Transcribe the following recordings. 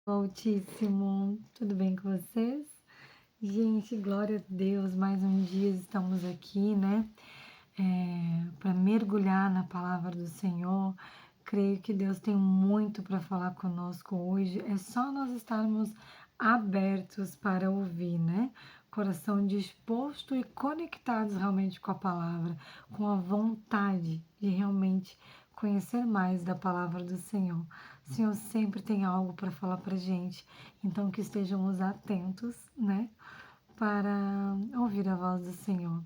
Altíssimo, tudo bem com vocês? Gente, glória a Deus, mais um dia estamos aqui, né? Para mergulhar na palavra do Senhor. Creio que Deus tem muito para falar conosco hoje. É só nós estarmos abertos para ouvir, né? Coração disposto e conectados realmente com a palavra, com a vontade de realmente conhecer mais da palavra do Senhor. O Senhor sempre tem algo para falar para gente, então que estejamos atentos, né? Para ouvir a voz do Senhor.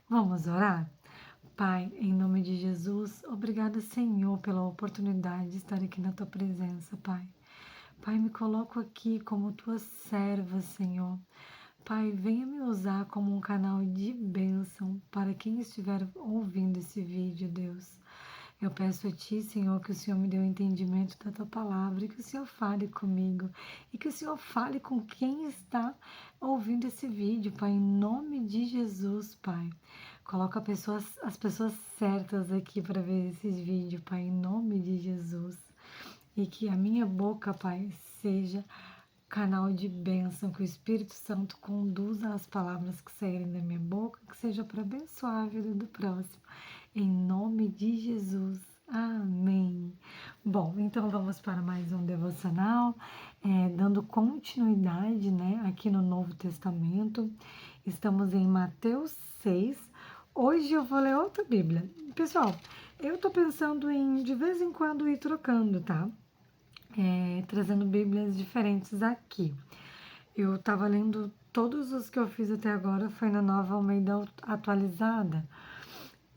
Vamos orar? Pai, em nome de Jesus, obrigada, Senhor, pela oportunidade de estar aqui na tua presença, Pai. Pai, me coloco aqui como tua serva, Senhor. Pai, venha me usar como um canal de bênção para quem estiver ouvindo esse vídeo, Deus. Eu peço a Ti, Senhor, que o Senhor me dê o entendimento da Tua palavra e que o Senhor fale comigo e que o Senhor fale com quem está ouvindo esse vídeo, Pai, em nome de Jesus, Pai. Coloca as pessoas certas aqui para ver esses vídeos, Pai, em nome de Jesus. E que a minha boca, Pai, seja canal de bênção, que o Espírito Santo conduza as palavras que saírem da minha boca, que seja para abençoar a vida do próximo. Em nome de Jesus. Amém. Bom, então vamos para mais um devocional, dando continuidade, né, aqui no Novo Testamento. Estamos em Mateus 6. Hoje eu vou ler outra Bíblia. Pessoal, eu tô pensando em, de vez em quando, ir trocando, tá? Trazendo Bíblias diferentes aqui. Eu estava lendo todos os que eu fiz até agora, foi na Nova Almeida Atualizada.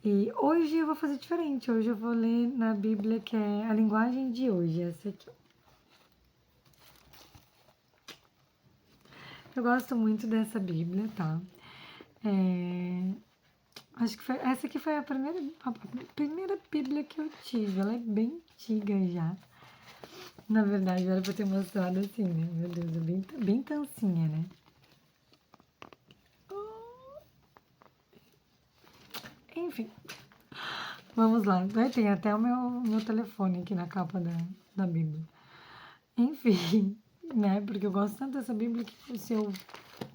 E hoje eu vou fazer diferente. Hoje eu vou ler na Bíblia que é a linguagem de hoje, essa aqui. Eu gosto muito dessa Bíblia, tá? Acho que essa aqui foi a primeira Bíblia que eu tive. Ela é bem antiga já. Na verdade, era pra ter mostrado assim, né? Meu Deus, é bem tancinha, né? Enfim, vamos lá. Tem até o meu telefone aqui na capa da Bíblia. Enfim, né? Porque eu gosto tanto dessa Bíblia que se eu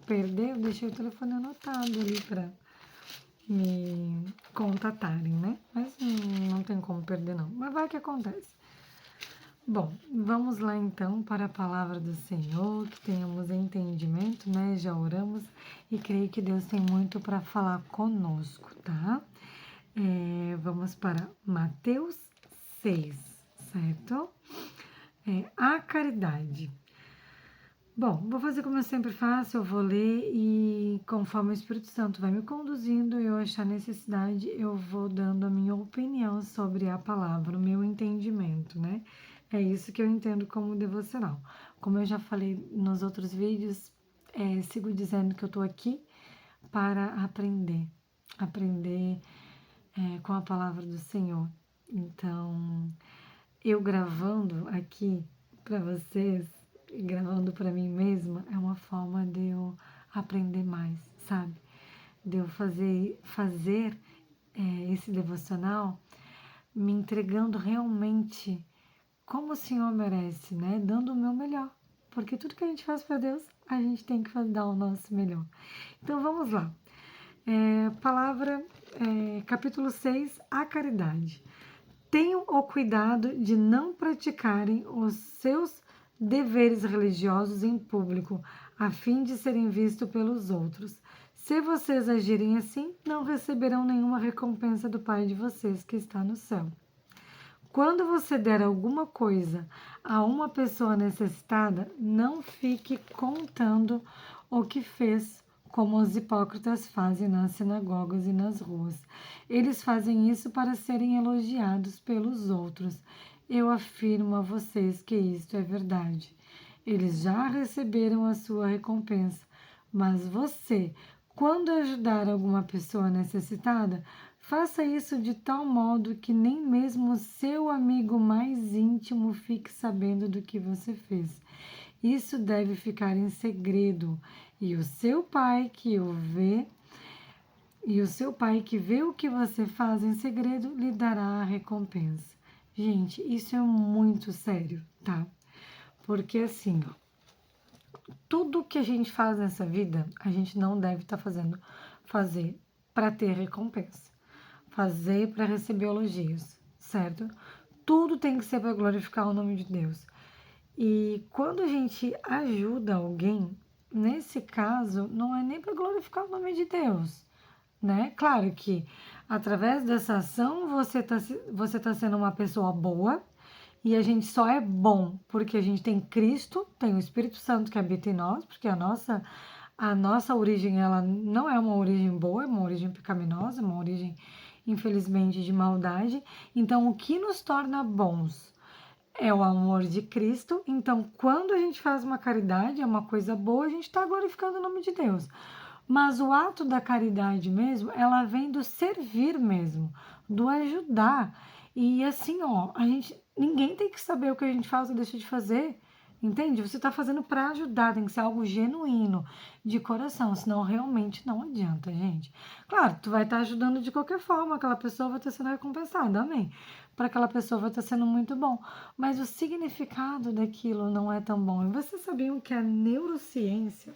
perder, eu deixei o telefone anotado ali para me contatarem, né? Mas não tem como perder, não. Mas vai que acontece. Bom, vamos lá então para a palavra do Senhor, que tenhamos entendimento, né? Já oramos e creio que Deus tem muito para falar conosco, tá? Vamos para Mateus 6, certo? A caridade. Bom, vou fazer como eu sempre faço, eu vou ler e conforme o Espírito Santo vai me conduzindo e eu achar necessidade, eu vou dando a minha opinião sobre a palavra, o meu entendimento, né? É isso que eu entendo como devocional. Como eu já falei nos outros vídeos, sigo dizendo que eu tô aqui para aprender com a palavra do Senhor. Então, eu gravando aqui para vocês, gravando para mim mesma, é uma forma de eu aprender mais, sabe? De eu fazer esse devocional me entregando realmente como o Senhor merece, né? Dando o meu melhor. Porque tudo que a gente faz para Deus, a gente tem que dar o nosso melhor. Então vamos lá. Capítulo 6, a caridade. Tenham o cuidado de não praticarem os seus deveres religiosos em público, a fim de serem vistos pelos outros. Se vocês agirem assim, não receberão nenhuma recompensa do Pai de vocês que está no céu. Quando você der alguma coisa a uma pessoa necessitada, não fique contando o que fez, como os hipócritas fazem nas sinagogas e nas ruas. Eles fazem isso para serem elogiados pelos outros. Eu afirmo a vocês que isto é verdade. Eles já receberam a sua recompensa, mas você, quando ajudar alguma pessoa necessitada, faça isso de tal modo que nem mesmo o seu amigo mais íntimo fique sabendo do que você fez. Isso deve ficar em segredo, e o seu pai que vê o que você faz em segredo lhe dará a recompensa. Gente, isso é muito sério, tá? Porque assim, ó, tudo que a gente faz nessa vida, a gente não deve estar fazer para ter recompensa, fazer para receber elogios, certo? Tudo tem que ser para glorificar o nome de Deus. E quando a gente ajuda alguém, nesse caso, não é nem para glorificar o nome de Deus, né? Claro que através dessa ação você tá sendo uma pessoa boa e a gente só é bom porque a gente tem Cristo, tem o Espírito Santo que habita em nós, porque a nossa origem ela não é uma origem boa, é uma origem pecaminosa, uma origem infelizmente de maldade. Então o que nos torna bons é o amor de Cristo. Então, quando a gente faz uma caridade, é uma coisa boa, a gente está glorificando o nome de Deus. Mas o ato da caridade mesmo, ela vem do servir mesmo, do ajudar. E assim, ó, ninguém tem que saber o que a gente faz ou deixa de fazer. Entende? Você está fazendo para ajudar, tem que ser algo genuíno, de coração, senão realmente não adianta, gente. Claro, tu vai estar ajudando de qualquer forma, aquela pessoa vai estar sendo recompensada, amém? Para aquela pessoa vai estar sendo muito bom, mas o significado daquilo não é tão bom. E vocês sabiam que a neurociência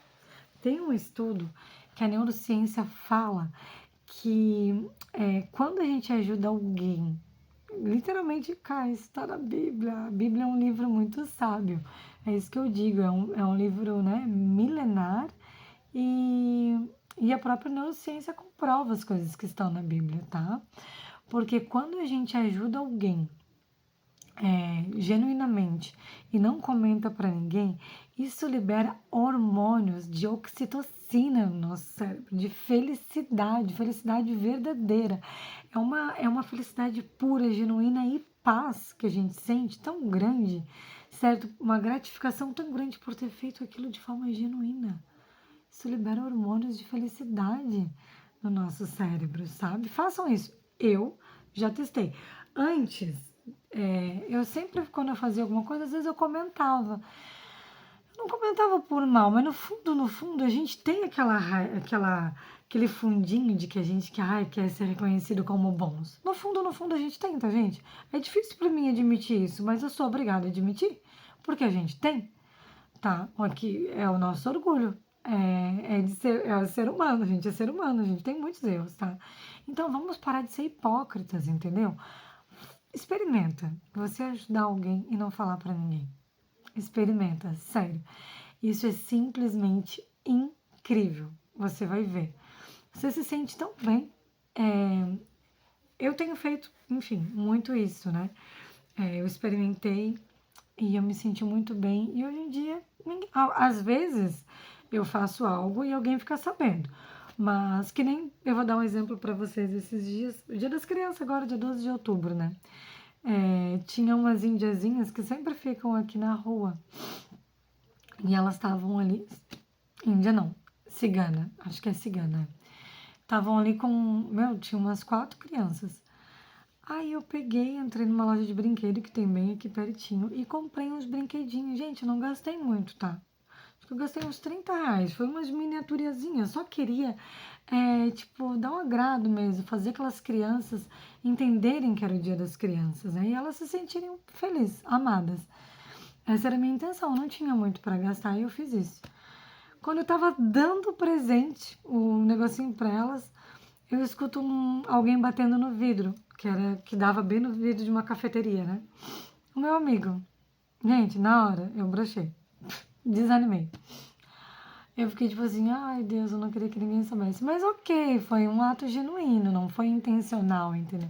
tem um estudo que a neurociência fala que quando a gente ajuda alguém, literalmente, cara, isso está na Bíblia. A Bíblia é um livro muito sábio. É isso que eu digo, é um livro, né, milenar e a própria neurociência comprova as coisas que estão na Bíblia, tá? Porque quando a gente ajuda alguém genuinamente e não comenta para ninguém, isso libera hormônios de oxitocina no nosso cérebro, de felicidade, felicidade verdadeira. É uma felicidade pura, genuína e paz que a gente sente tão grande, certo? Uma gratificação tão grande por ter feito aquilo de forma genuína. Isso libera hormônios de felicidade no nosso cérebro, sabe? Façam isso. Eu já testei. Antes, eu sempre, quando eu fazia alguma coisa, às vezes eu comentava. Eu não comentava por mal, mas no fundo, a gente tem aquele fundinho de que a gente quer ser reconhecido como bons. No fundo, a gente tem, tá, gente? É difícil para mim admitir isso, mas eu sou obrigada a admitir, porque a gente tem, tá? Aqui é o nosso orgulho. É o ser humano, a gente é ser humano, a gente tem muitos erros, tá? Então vamos parar de ser hipócritas, entendeu? Experimenta você ajudar alguém e não falar pra ninguém. Experimenta, sério. Isso é simplesmente incrível. Você vai ver. Você se sente tão bem. Eu tenho feito, enfim, muito isso, né? Eu experimentei e eu me senti muito bem. E hoje em dia, às vezes, eu faço algo e alguém fica sabendo. Mas que nem eu vou dar um exemplo para vocês esses dias. O Dia das Crianças, agora, dia 12 de outubro, né? Tinha umas indiazinhas que sempre ficam aqui na rua. E elas estavam ali. Índia não, cigana, acho que é cigana. Estavam ali tinha umas 4 crianças. Aí eu peguei, entrei numa loja de brinquedo que tem bem aqui pertinho e comprei uns brinquedinhos. Gente, eu não gastei muito, tá? Acho que eu gastei uns R$ 30. Foi umas miniaturiazinhas. Só queria, tipo, dar um agrado mesmo, fazer aquelas crianças entenderem que era o Dia das Crianças, né? E elas se sentirem felizes, amadas. Essa era a minha intenção, não tinha muito para gastar e eu fiz isso. Quando eu tava dando o presente, o negocinho pra elas, eu escuto alguém batendo no vidro, que dava bem no vidro de uma cafeteria, né? O meu amigo. Gente, na hora eu brochei. Desanimei. Eu fiquei tipo assim, ai Deus, eu não queria que ninguém soubesse. Mas ok, foi um ato genuíno, não foi intencional, entendeu?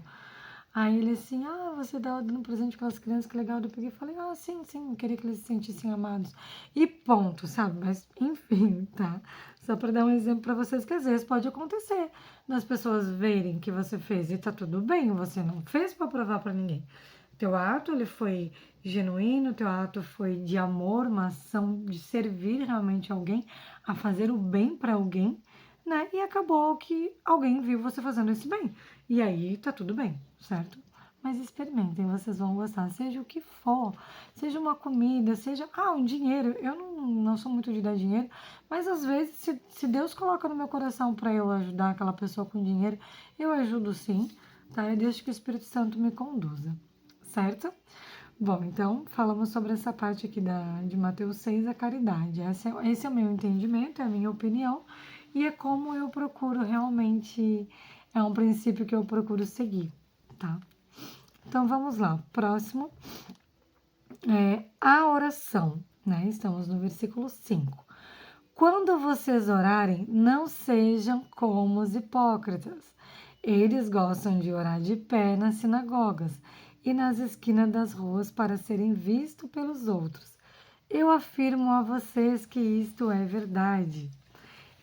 Aí ele assim, você tá dando presente para as crianças, que legal. Eu peguei e falei, sim, sim, eu queria que eles se sentissem amados. E ponto, sabe? Mas, enfim, tá? Só para dar um exemplo para vocês que às vezes pode acontecer das pessoas verem que você fez e tá tudo bem, você não fez para provar para ninguém. Teu ato, ele foi genuíno, teu ato foi de amor, uma ação de servir realmente alguém, a fazer o bem para alguém, né? E acabou que alguém viu você fazendo esse bem. E aí tá tudo bem, certo? Mas experimentem, vocês vão gostar, seja o que for, seja uma comida, seja, um dinheiro. Eu não sou muito de dar dinheiro, mas às vezes, se Deus coloca no meu coração para eu ajudar aquela pessoa com dinheiro, eu ajudo sim, tá? Eu deixo que o Espírito Santo me conduza, certo? Bom, então falamos sobre essa parte aqui de Mateus 6, a caridade. Esse é o meu entendimento, é a minha opinião, e é como eu procuro realmente, é um princípio que eu procuro seguir, tá? Então vamos lá, próximo é a oração, né? Estamos no versículo 5. Quando vocês orarem, não sejam como os hipócritas. Eles gostam de orar de pé nas sinagogas e nas esquinas das ruas para serem vistos pelos outros. Eu afirmo a vocês que isto é verdade.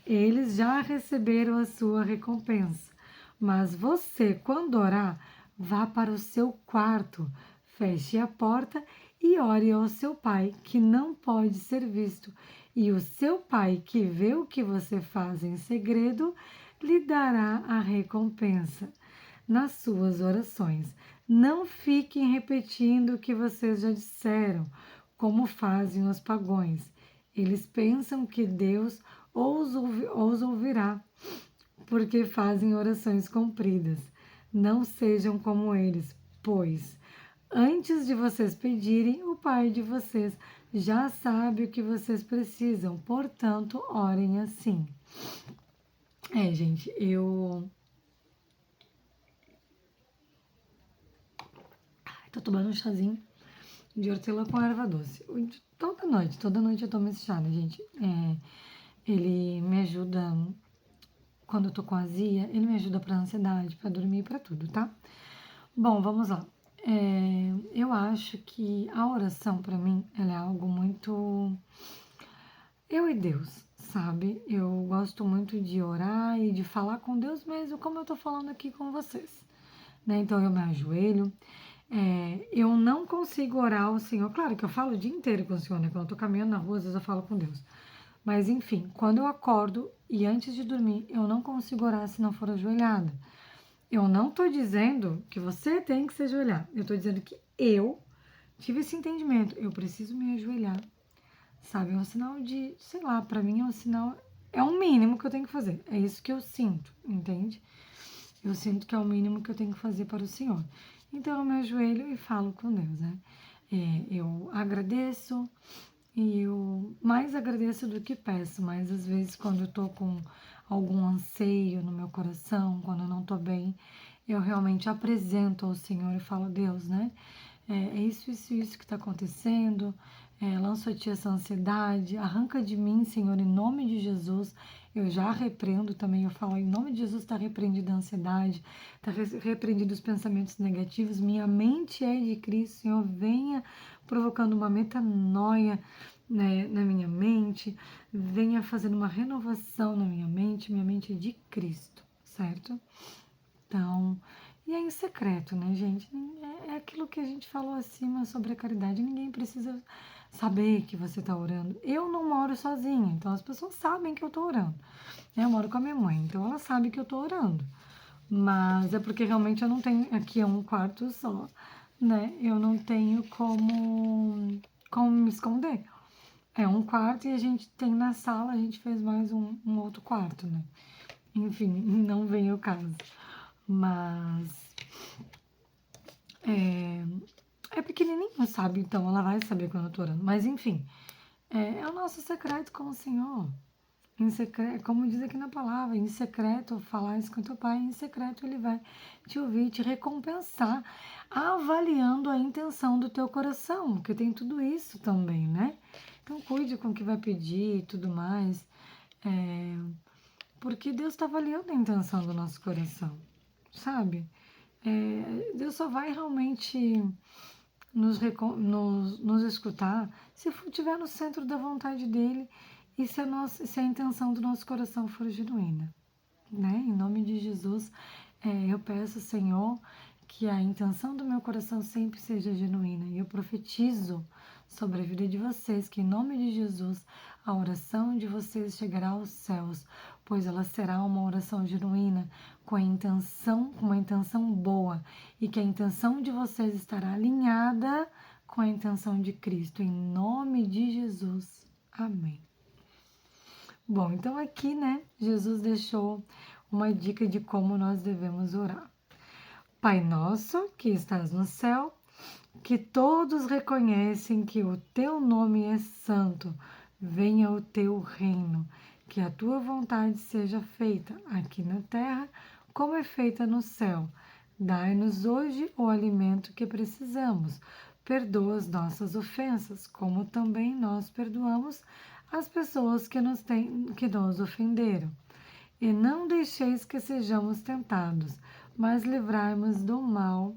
Eles já receberam a sua recompensa. Mas você, quando orar, vá para o seu quarto, feche a porta e ore ao seu pai, que não pode ser visto. E o seu pai, que vê o que você faz em segredo, lhe dará a recompensa nas suas orações. Não fiquem repetindo o que vocês já disseram, como fazem os pagões. Eles pensam que Deus os ouvirá, porque fazem orações compridas. Não sejam como eles, pois antes de vocês pedirem, o Pai de vocês já sabe o que vocês precisam, portanto, orem assim. Gente, eu tô tomando um chazinho de hortelã com erva doce. Toda noite eu tomo esse chá, né, gente? Ele me ajuda quando eu tô com azia, ele me ajuda pra ansiedade, pra dormir, pra tudo, tá? Bom, vamos lá. Eu acho que a oração, pra mim, ela é algo muito eu e Deus, sabe? Eu gosto muito de orar e de falar com Deus mesmo, como eu tô falando aqui com vocês, né? Então eu me ajoelho, eu não consigo orar ao Senhor. Claro que eu falo o dia inteiro com o Senhor, né? Quando eu tô caminhando na rua, às vezes eu falo com Deus. Mas enfim, quando eu acordo e antes de dormir, eu não consigo orar se não for ajoelhada. Eu não tô dizendo que você tem que se ajoelhar. Eu tô dizendo que eu tive esse entendimento. Eu preciso me ajoelhar. Sabe? É um sinal de, sei lá, pra mim é um sinal. É o mínimo que eu tenho que fazer. É isso que eu sinto, entende? Eu sinto que é o mínimo que eu tenho que fazer para o Senhor. Então eu me ajoelho e falo com Deus, né? Eu agradeço e eu mais agradeço do que peço, mas às vezes quando eu tô com algum anseio no meu coração, quando eu não tô bem, eu realmente apresento ao Senhor e falo, Deus, né? É isso que está acontecendo. Lanço a ti essa ansiedade, arranca de mim, Senhor, em nome de Jesus. Eu já repreendo também, eu falo, em nome de Jesus está repreendida a ansiedade, está repreendido os pensamentos negativos. Minha mente é de Cristo, Senhor, venha provocando uma metanoia, né, na minha mente, venha fazendo uma renovação na minha mente é de Cristo, certo? Então, e é em secreto, né, gente? É aquilo que a gente falou acima sobre a caridade. Ninguém precisa saber que você está orando. Eu não moro sozinha, então as pessoas sabem que eu estou orando. Eu moro com a minha mãe, então ela sabe que eu estou orando. Mas é porque realmente eu não tenho. Aqui é um quarto só, né? Eu não tenho como me esconder. É um quarto e a gente tem na sala, a gente fez mais um outro quarto, né? Enfim, não vem o caso. Mas é pequenininho, sabe? Então ela vai saber quando eu tô orando. Mas enfim, é o nosso secreto com o Senhor. Em secreto, como diz aqui na palavra, em secreto falar isso com teu pai, em secreto ele vai te ouvir, te recompensar, avaliando a intenção do teu coração, porque tem tudo isso também, né? Então cuide com o que vai pedir e tudo mais, porque Deus está avaliando a intenção do nosso coração, sabe? Deus só vai realmente nos escutar se estiver no centro da vontade dele e se a intenção do nosso coração for genuína, né? Em nome de Jesus, eu peço, Senhor, que a intenção do meu coração sempre seja genuína. E eu profetizo sobre a vida de vocês que, em nome de Jesus, a oração de vocês chegará aos céus, pois ela será uma oração genuína, com uma intenção boa, e que a intenção de vocês estará alinhada com a intenção de Cristo. Em nome de Jesus. Amém. Bom, então aqui, né, Jesus deixou uma dica de como nós devemos orar. Pai nosso, que estás no céu, que todos reconhecem que o teu nome é santo, venha o teu reino, que a tua vontade seja feita aqui na terra, como é feita no céu. Dai-nos hoje o alimento que precisamos. Perdoa as nossas ofensas, como também nós perdoamos as pessoas que nos ofenderam. E não deixeis que sejamos tentados, mas livrai-nos do mal,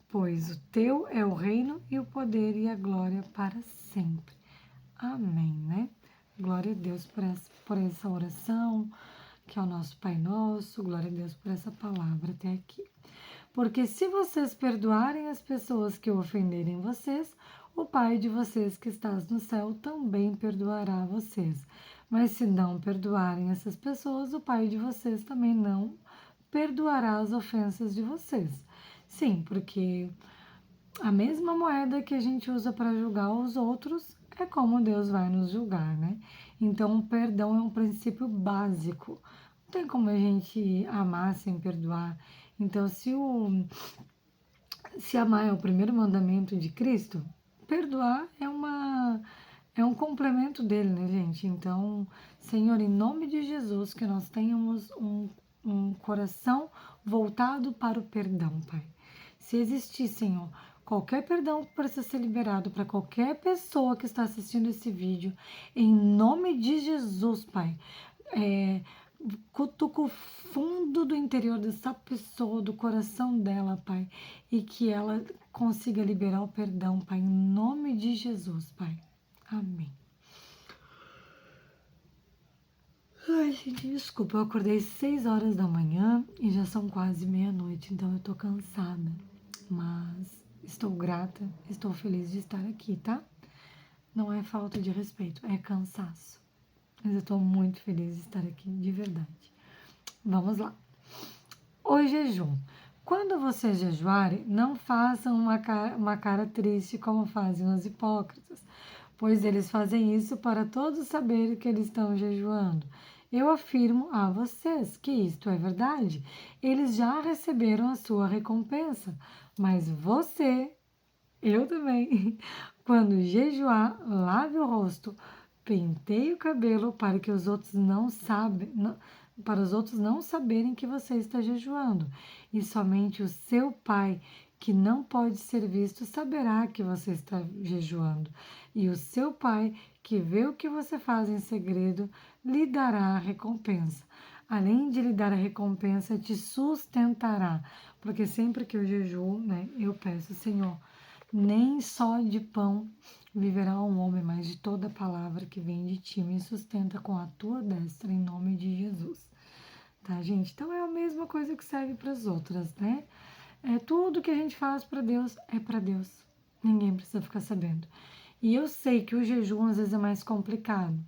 pois o teu é o reino e o poder e a glória para sempre. Amém, né? Glória a Deus por essa oração, que é o nosso Pai Nosso. Glória a Deus por essa palavra até aqui. Porque se vocês perdoarem as pessoas que ofenderem vocês, o Pai de vocês que estás no céu também perdoará vocês. Mas se não perdoarem essas pessoas, o Pai de vocês também não perdoará as ofensas de vocês. Sim, porque a mesma moeda que a gente usa para julgar os outros é como Deus vai nos julgar, né? Então, o perdão é um princípio básico. Não tem como a gente amar sem perdoar. Então, se amar é o primeiro mandamento de Cristo, perdoar é um complemento dele, né, gente? Então, Senhor, em nome de Jesus, que nós tenhamos um coração voltado para o perdão, Pai. Se existir, Senhor, qualquer perdão que precisa ser liberado para qualquer pessoa que está assistindo esse vídeo, em nome de Jesus, Pai, cutuca o fundo do interior dessa pessoa, do coração dela, Pai, e que ela consiga liberar o perdão, Pai, em nome de Jesus, Pai. Amém. Ai, gente, desculpa, eu acordei 6 horas da manhã e já são quase meia-noite, então eu tô cansada, mas estou grata, estou feliz de estar aqui, tá? Não é falta de respeito, é cansaço. Mas eu tô muito feliz de estar aqui, de verdade. Vamos lá. O jejum. Quando vocês jejuarem, não façam uma cara triste como fazem os hipócritas, pois eles fazem isso para todos saberem que eles estão jejuando. Eu afirmo a vocês que isto é verdade. Eles já receberam a sua recompensa, mas você, eu também, quando jejuar, lave o rosto, penteie o cabelo para que os outros não sabem, para os outros não saberem que você está jejuando. E somente o seu pai, que não pode ser visto, saberá que você está jejuando. E o seu pai, que vê o que você faz em segredo, lhe dará a recompensa. Além de lhe dar a recompensa, te sustentará. Porque sempre que eu jejuo, né, eu peço, Senhor, nem só de pão viverá um homem, mas de toda palavra que vem de ti. Me sustenta com a tua destra, em nome de Jesus. Tá, gente? Então é a mesma coisa que serve para as outras, né? Tudo que a gente faz para Deus é para Deus. Ninguém precisa ficar sabendo. E eu sei que o jejum às vezes é mais complicado,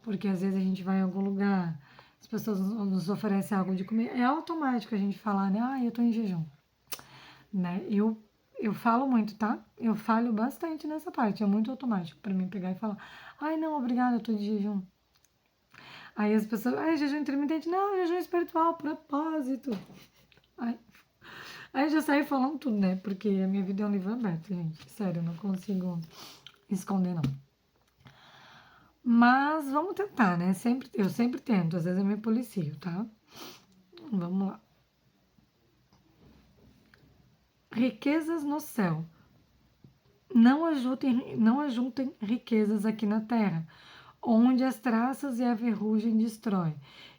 porque às vezes a gente vai em algum lugar, as pessoas nos oferecem algo de comer, é automático a gente falar, né? Ah, eu tô em jejum, né? Eu falo muito, tá? Eu falho bastante nessa parte, é muito automático para mim pegar e falar, ai, não, obrigada, eu tô de jejum. Aí as pessoas, ai, jejum intermitente, não, jejum espiritual, propósito. Ai. Aí eu já saí falando tudo, né? Porque a minha vida é um livro aberto, gente. Sério, eu não consigo esconder, não. Mas vamos tentar, né? Eu sempre tento, às vezes eu me policio, tá? Vamos lá. Riquezas no céu. Não ajuntem riquezas aqui na terra, onde as traças e a ferrugem destrói,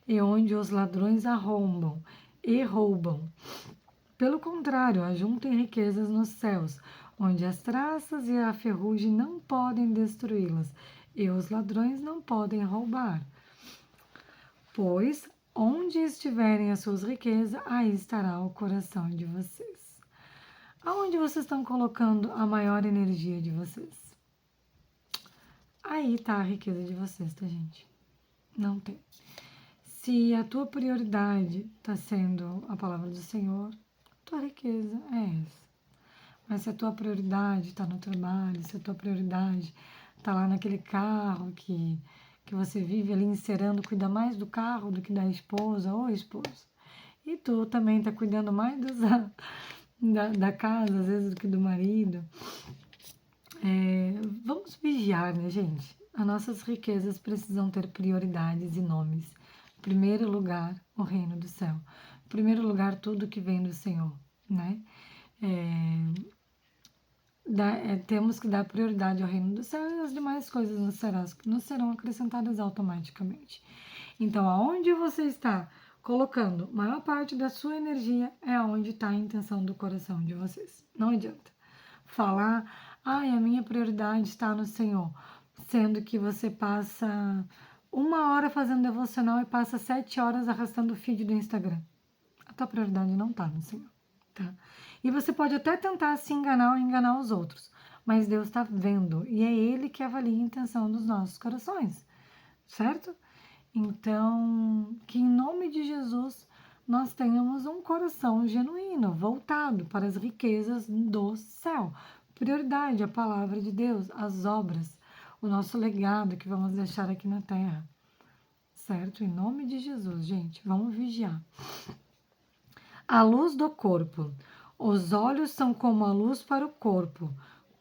e onde os ladrões arrombam e roubam. Pelo contrário, ajuntem riquezas nos céus, onde as traças e a ferrugem não podem destruí-las, e os ladrões não podem roubar. Pois onde estiverem as suas riquezas, aí estará o coração de vocês. Aonde vocês estão colocando a maior energia de vocês? Aí tá a riqueza de vocês, tá, gente? Não tem. Se a tua prioridade está sendo a palavra do Senhor, tua riqueza é essa. Mas se a tua prioridade está no trabalho, se a tua prioridade está lá naquele carro que você vive ali encerando, cuida mais do carro do que da esposa ou esposo, e tu também está cuidando mais da casa, às vezes do que do marido. Vamos vigiar, né, gente? As nossas riquezas precisam ter prioridades e nomes. Em primeiro lugar, o reino do céu. Em primeiro lugar, tudo que vem do Senhor, né? Temos que dar prioridade ao reino do céu e as demais coisas nos serão acrescentadas automaticamente. Então, aonde você está colocando a maior parte da sua energia é aonde está a intenção do coração de vocês. Não adianta falar, ai, a minha prioridade está no Senhor, sendo que você passa 1 hora fazendo devocional e passa 7 horas arrastando o feed do Instagram. A tua prioridade não está no Senhor, tá? E você pode até tentar se enganar ou enganar os outros, mas Deus está vendo e é Ele que avalia a intenção dos nossos corações, certo? Então, que em nome de Jesus nós tenhamos um coração genuíno, voltado para as riquezas do céu. Prioridade, a palavra de Deus, as obras, o nosso legado que vamos deixar aqui na terra, certo? Em nome de Jesus, gente, vamos vigiar. A luz do corpo. Os olhos são como a luz para o corpo.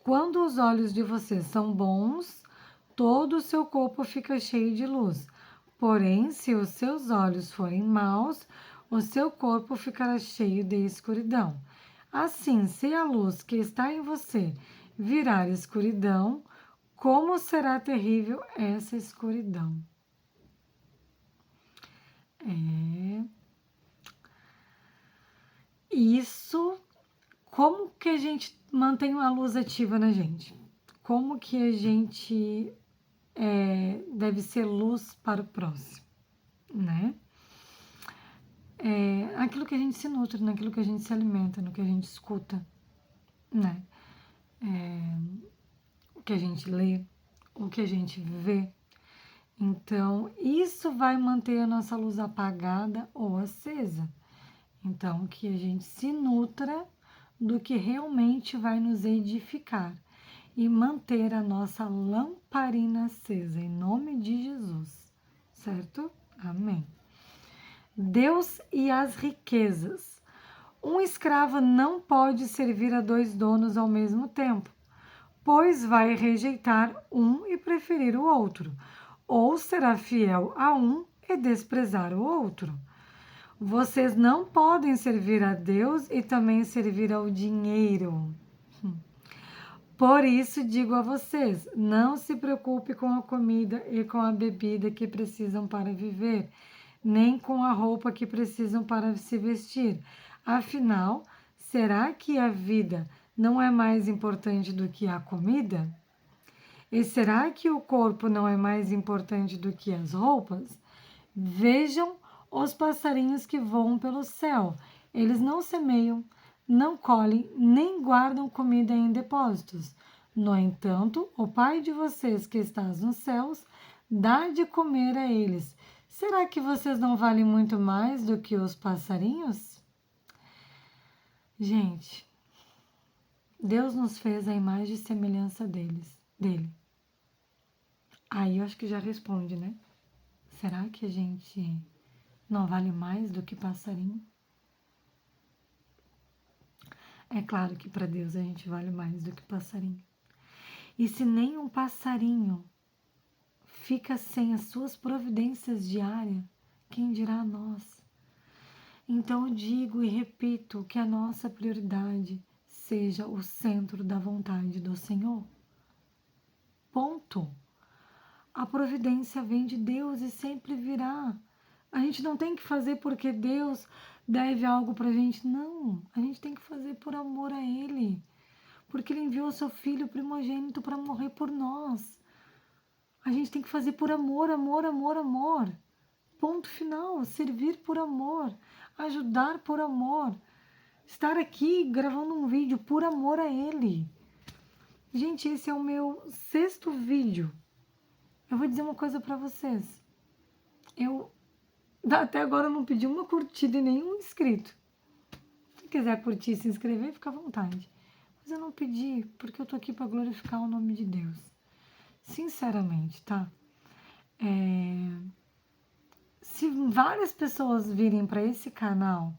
Quando os olhos de vocês são bons, todo o seu corpo fica cheio de luz. Porém, se os seus olhos forem maus, o seu corpo ficará cheio de escuridão. Assim, se a luz que está em você virar escuridão, como será terrível essa escuridão? Isso, como que a gente mantém a luz ativa na gente? Como que a gente deve ser luz para o próximo, né? Aquilo que a gente se nutre, naquilo que a gente se alimenta, no que a gente escuta, né? O que a gente lê, o que a gente vê. Então, isso vai manter a nossa luz apagada ou acesa. Então, que a gente se nutra do que realmente vai nos edificar e manter a nossa lamparina acesa, em nome de Jesus, certo? Amém. Deus e as riquezas. Um escravo não pode servir a 2 donos ao mesmo tempo, pois vai rejeitar um e preferir o outro, ou será fiel a um e desprezar o outro. Vocês não podem servir a Deus e também servir ao dinheiro. Por isso digo a vocês, não se preocupe com a comida e com a bebida que precisam para viver, nem com a roupa que precisam para se vestir. Afinal, será que a vida não é mais importante do que a comida? E será que o corpo não é mais importante do que as roupas? Vejam os passarinhos que voam pelo céu. Eles não semeiam, não colhem, nem guardam comida em depósitos. No entanto, o Pai de vocês que está nos céus dá de comer a eles. Será que vocês não valem muito mais do que os passarinhos? Gente, Deus nos fez a imagem e semelhança dele. Aí eu acho que já responde, né? Será que a gente não vale mais do que passarinho? É claro que para Deus a gente vale mais do que passarinho. E se nem um passarinho fica sem as suas providências diárias, quem dirá nós? Então eu digo e repito que a nossa prioridade seja o centro da vontade do Senhor. Ponto. A providência vem de Deus e sempre virá. A gente não tem que fazer porque Deus deve algo pra gente. Não, a gente tem que fazer por amor a Ele. Porque Ele enviou o seu Filho primogênito para morrer por nós. A gente tem que fazer por amor, amor, amor, amor. Ponto final. Servir por amor. Ajudar por amor. Estar aqui gravando um vídeo por amor a Ele. Gente, esse é o meu 6º vídeo. Eu vou dizer uma coisa pra vocês. Até agora eu não pedi uma curtida e nenhum inscrito. Se quiser curtir e se inscrever, fica à vontade. Mas eu não pedi porque eu tô aqui para glorificar o nome de Deus. Sinceramente, tá? Se várias pessoas virem para esse canal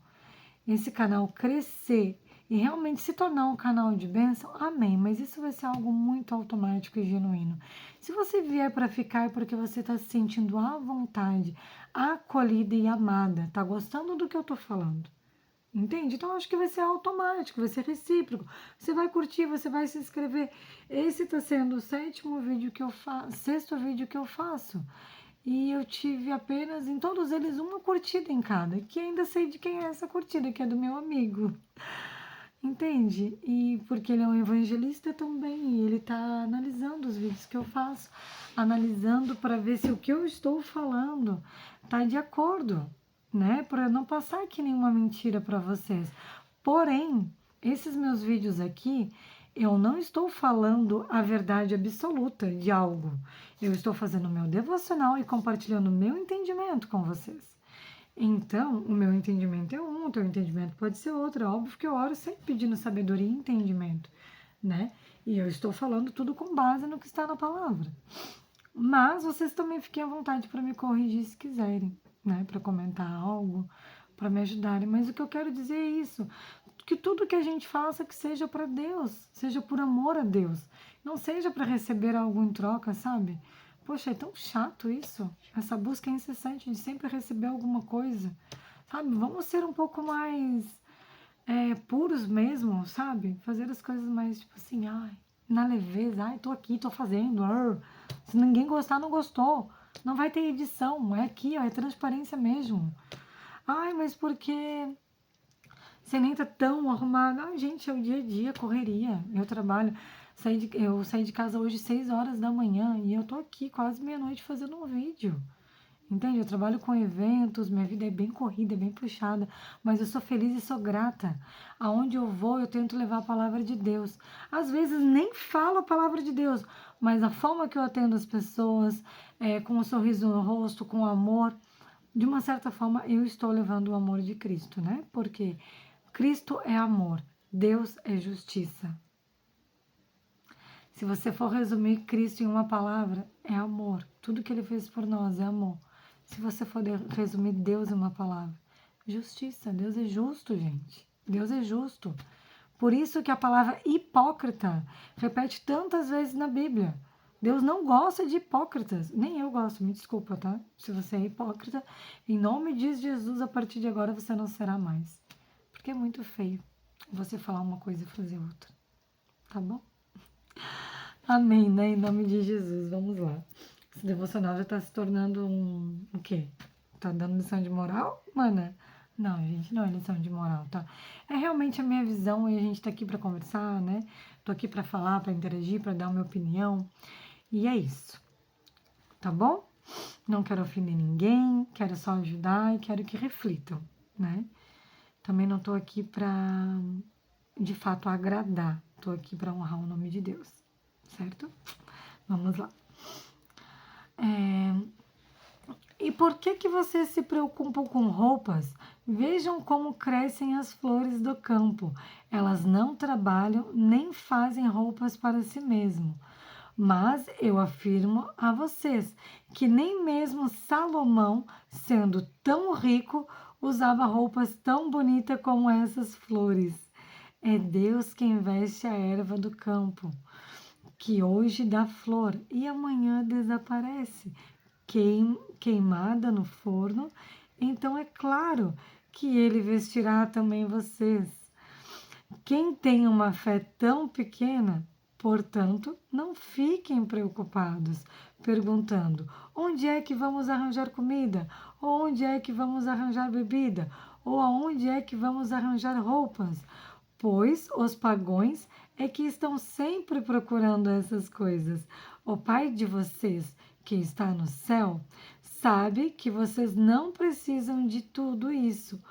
crescer e realmente se tornar um canal de bênção, amém. Mas isso vai ser algo muito automático e genuíno. Se você vier para ficar é porque você está se sentindo à vontade, acolhida e amada, tá gostando do que eu tô falando. Entende? Então, acho que vai ser automático, vai ser recíproco. Você vai curtir, você vai se inscrever. Esse está sendo o sétimo vídeo que eu faço, sexto vídeo que eu faço. E eu tive apenas, em todos eles, uma curtida em cada. Que ainda sei de quem é essa curtida, que é do meu amigo. Entende? E porque ele é um evangelista também, e ele está analisando os vídeos que eu faço, analisando para ver se o que eu estou falando está de acordo, né? Para não passar aqui nenhuma mentira para vocês. Porém, esses meus vídeos aqui, eu não estou falando a verdade absoluta de algo. Eu estou fazendo o meu devocional e compartilhando o meu entendimento com vocês. Então, o meu entendimento é um, o teu entendimento pode ser outro. É óbvio que eu oro sempre pedindo sabedoria e entendimento, né? E eu estou falando tudo com base no que está na palavra. Mas vocês também fiquem à vontade para me corrigir se quiserem, né? Para comentar algo, para me ajudarem. Mas o que eu quero dizer é isso: que tudo que a gente faça que seja para Deus, seja por amor a Deus, não seja para receber algo em troca, sabe? Poxa, é tão chato isso, essa busca incessante de sempre receber alguma coisa, sabe? Vamos ser um pouco mais puros mesmo, sabe? Fazer as coisas mais, tipo assim, ai, na leveza, ai, tô aqui, tô fazendo, se ninguém gostar, não gostou, não vai ter edição, é aqui, ó, é transparência mesmo. Ai, mas porque você nem tá tão arrumada. Ah, gente, é o dia a dia, correria. Eu trabalho. Eu saí de casa hoje 6 horas da manhã e eu tô aqui quase meia-noite fazendo um vídeo. Entende? Eu trabalho com eventos, minha vida é bem corrida, é bem puxada, mas eu sou feliz e sou grata. Aonde eu vou, eu tento levar a palavra de Deus. Às vezes nem falo a palavra de Deus, mas a forma que eu atendo as pessoas, com um sorriso no rosto, com amor, de uma certa forma eu estou levando o amor de Cristo, né? Porque Cristo é amor, Deus é justiça. Se você for resumir Cristo em uma palavra, é amor. Tudo que ele fez por nós é amor. Se você for resumir Deus em uma palavra, justiça. Deus é justo, gente. Deus é justo. Por isso que a palavra hipócrita repete tantas vezes na Bíblia. Deus não gosta de hipócritas. Nem eu gosto, me desculpa, tá? Se você é hipócrita, em nome de Jesus, a partir de agora você não será mais. Porque é muito feio você falar uma coisa e fazer outra. Tá bom? Amém, né? Em nome de Jesus, vamos lá. Esse devocional já tá se tornando o quê? Tá dando lição de moral, mana? Não, gente, não é lição de moral, tá? É realmente a minha visão e a gente tá aqui para conversar, né? Tô aqui para falar, para interagir, para dar a minha opinião. E é isso, tá bom? Não quero ofender ninguém, quero só ajudar e quero que reflitam, né? Também não tô aqui para, de fato, agradar. Tô aqui para honrar o nome de Deus, certo? Vamos lá. E por que vocês se preocupam com roupas? Vejam como crescem as flores do campo. Elas não trabalham nem fazem roupas para si mesmo. Mas eu afirmo a vocês que nem mesmo Salomão, sendo tão rico, usava roupas tão bonitas como essas flores. É Deus quem veste a erva do campo, que hoje dá flor e amanhã desaparece, queimada no forno. Então é claro que ele vestirá também vocês. Quem tem uma fé tão pequena, portanto, não fiquem preocupados, perguntando: onde é que vamos arranjar comida? Ou onde é que vamos arranjar bebida? Ou aonde é que vamos arranjar roupas? Pois os pagões é que estão sempre procurando essas coisas. O Pai de vocês, que está no céu, sabe que vocês não precisam de tudo isso.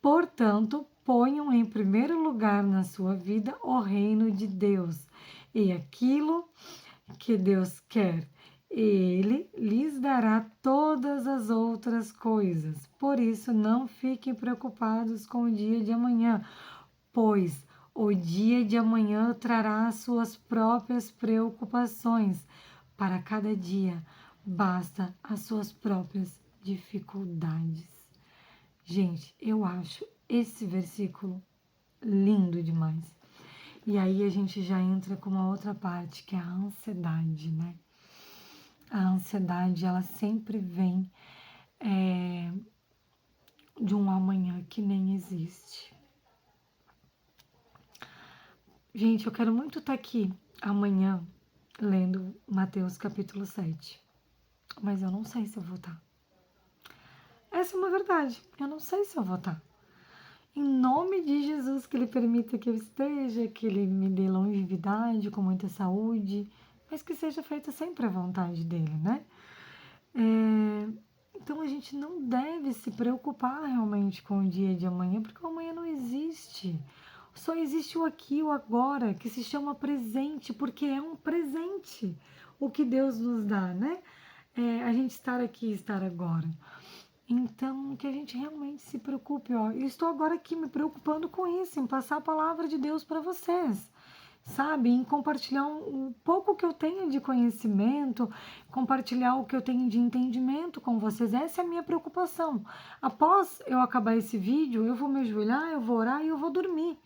Portanto, ponham em primeiro lugar na sua vida o reino de Deus e aquilo que Deus quer. Ele lhes dará todas as outras coisas. Por isso, não fiquem preocupados com o dia de amanhã, pois o dia de amanhã trará as suas próprias preocupações. Para cada dia, basta as suas próprias dificuldades. Gente, eu acho esse versículo lindo demais. E aí a gente já entra com uma outra parte, que é a ansiedade, né? A ansiedade, ela sempre vem de um amanhã que nem existe. Gente, eu quero muito estar aqui amanhã lendo Mateus capítulo 7, mas eu não sei se eu vou estar. Essa é uma verdade, eu não sei se eu vou estar. Em nome de Jesus, que Ele permita que eu esteja, que Ele me dê longevidade, com muita saúde, mas que seja feita sempre a vontade dEle, né? Então a gente não deve se preocupar realmente com o dia de amanhã, porque o amanhã não existe. Só existe o aqui e o agora, que se chama presente, porque é um presente o que Deus nos dá, né? A gente estar aqui e estar agora. Então, que a gente realmente se preocupe, ó. Eu estou agora aqui me preocupando com isso, em passar a palavra de Deus para vocês, sabe? Em compartilhar um pouco que eu tenho de conhecimento, compartilhar o que eu tenho de entendimento com vocês. Essa é a minha preocupação. Após eu acabar esse vídeo, eu vou me ajoelhar, eu vou orar e eu vou dormir,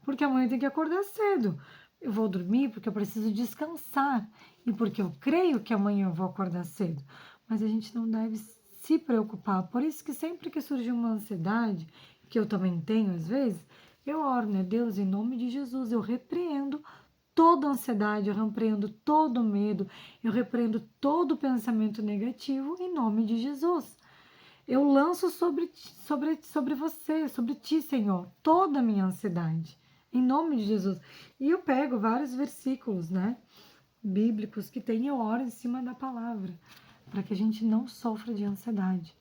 porque amanhã eu tenho que acordar cedo. Eu vou dormir porque eu preciso descansar e porque eu creio que amanhã eu vou acordar cedo. Mas a gente não deve se preocupar. Por isso que sempre que surgir uma ansiedade, que eu também tenho às vezes, eu oro, né? Deus, em nome de Jesus, eu repreendo toda ansiedade, eu repreendo todo medo, eu repreendo todo pensamento negativo em nome de Jesus. Eu lanço sobre você, sobre ti, Senhor, toda a minha ansiedade, em nome de Jesus. E eu pego vários versículos, né, bíblicos que tem e eu oro em cima da palavra, para que a gente não sofra de ansiedade,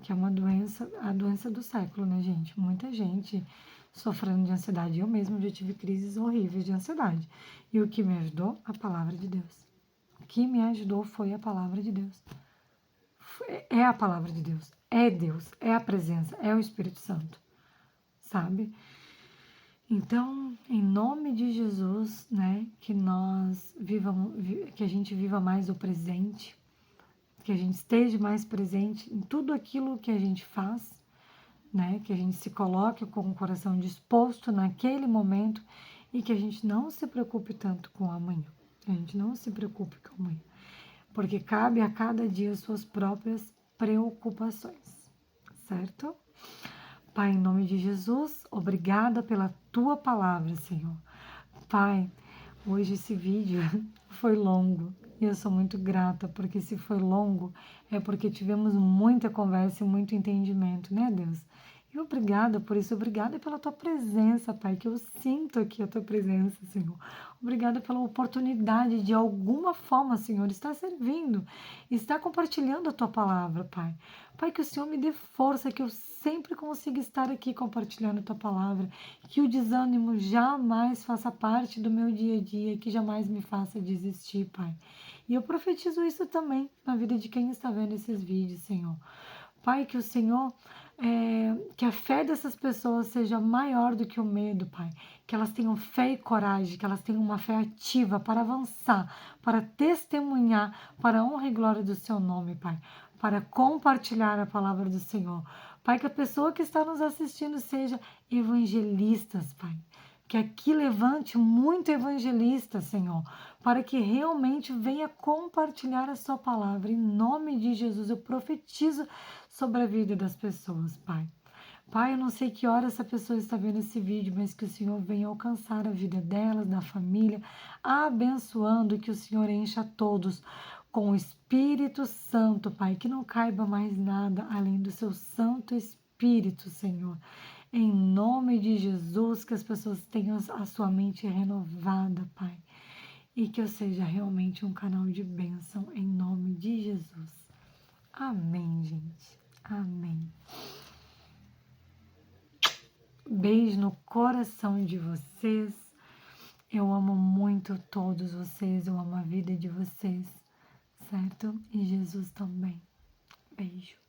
que é uma doença, a doença do século, né, gente? Muita gente sofrendo de ansiedade. Eu mesma já tive crises horríveis de ansiedade. E o que me ajudou? A palavra de Deus. O que me ajudou foi a palavra de Deus. É a palavra de Deus, é a presença, é o Espírito Santo, sabe? Então, em nome de Jesus, né, que nós vivamos, que a gente viva mais o presente, que a gente esteja mais presente em tudo aquilo que a gente faz, né, que a gente se coloque com o coração disposto naquele momento e que a gente não se preocupe tanto com o amanhã, que a gente não se preocupe com o amanhã, porque cabe a cada dia as suas próprias preocupações, certo? Pai, em nome de Jesus, obrigada pela tua palavra, Senhor. Pai, hoje esse vídeo foi longo e eu sou muito grata, porque se foi longo é porque tivemos muita conversa e muito entendimento, né, Deus? E obrigada por isso, obrigada pela tua presença, Pai, que eu sinto aqui a tua presença, Senhor. Obrigada pela oportunidade de alguma forma, Senhor, estar servindo, estar compartilhando a tua palavra, Pai. Pai, que o Senhor me dê força, que eu sempre consiga estar aqui compartilhando a tua palavra, que o desânimo jamais faça parte do meu dia a dia, que jamais me faça desistir, Pai. E eu profetizo isso também na vida de quem está vendo esses vídeos, Senhor. Pai, que o Senhor, que a fé dessas pessoas seja maior do que o medo, Pai. Que elas tenham fé e coragem, que elas tenham uma fé ativa para avançar, para testemunhar, para a honra e glória do Seu nome, Pai. Para compartilhar a palavra do Senhor. Pai, que a pessoa que está nos assistindo seja evangelistas, Pai. Que aqui levante muito evangelista, Senhor, para que realmente venha compartilhar a sua palavra. Em nome de Jesus, eu profetizo sobre a vida das pessoas, Pai. Pai, eu não sei que hora essa pessoa está vendo esse vídeo, mas que o Senhor venha alcançar a vida delas, da família, abençoando e que o Senhor encha todos com o Espírito Santo, Pai, que não caiba mais nada além do seu Santo Espírito, Senhor. Em nome de Jesus, que as pessoas tenham a sua mente renovada, Pai. E que eu seja realmente um canal de bênção, em nome de Jesus. Amém, gente. Amém. Beijo no coração de vocês. Eu amo muito todos vocês. Eu amo a vida de vocês, certo? E Jesus também. Beijo.